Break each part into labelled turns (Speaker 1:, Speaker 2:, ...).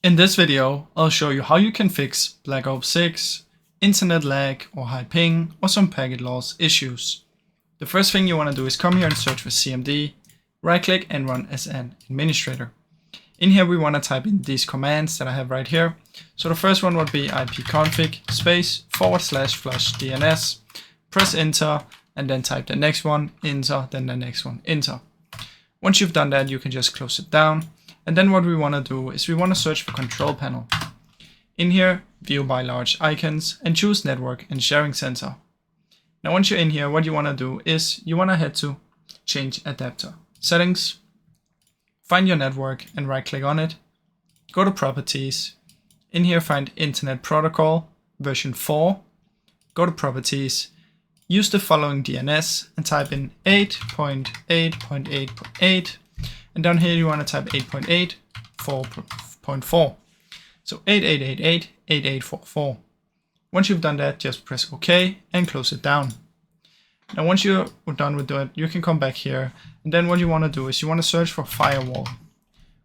Speaker 1: In this video, I'll show you how you can fix Black Ops 6, internet lag or high ping or some packet loss issues. The first thing you want to do is come here and search for CMD, right click and run as an administrator. In here we want to type in these commands that I have right here. So the first one would be ipconfig space /flush DNS, press enter and then type the next one, enter, then the next one, enter. Once you've done that, you can just close it down. And then what we want to do is we want to search for control panel. In here, view by large icons and choose network and sharing center. Now once you're in here, what you want to do is you want to head to change adapter settings, find your network and right click on it, go to properties, in here find internet protocol version 4, go to properties, use the following DNS and type in 8.8.8.8. And down here you want to type 8.8.4.4. So 8888.8844. Once you've done that, just press OK and close it down. Now once you're done with that, you can come back here. And then what you want to do is you want to search for firewall.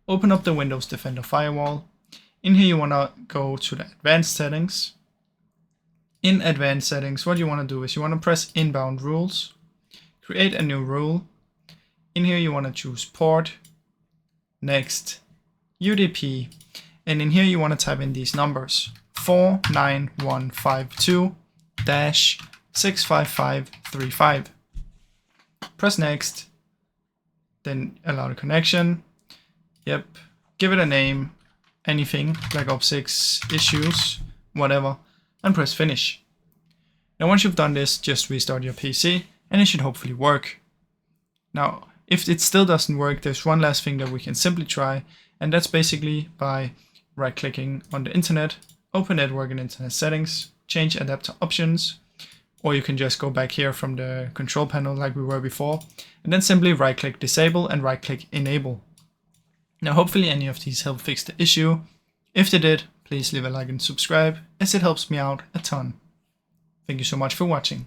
Speaker 1: Open up the Windows Defender firewall. In here you want to go to the advanced settings. In advanced settings, what you want to do is you want to press inbound rules. Create a new rule. In here you want to choose port, next, UDP, and in here you want to type in these numbers 49152-65535. Press next, then allow the connection. Yep, give it a name, anything, Black Ops 6 issues, whatever, and press finish. Now once you've done this, just restart your PC and it should hopefully work. Now, if it still doesn't work, there's one last thing that we can simply try, and that's basically by right-clicking on the internet, open network and internet settings, change adapter options, or you can just go back here from the control panel like we were before, and then simply right-click disable and right-click enable. Now hopefully any of these help fix the issue. If they did, please leave a like and subscribe, as it helps me out a ton. Thank you so much for watching.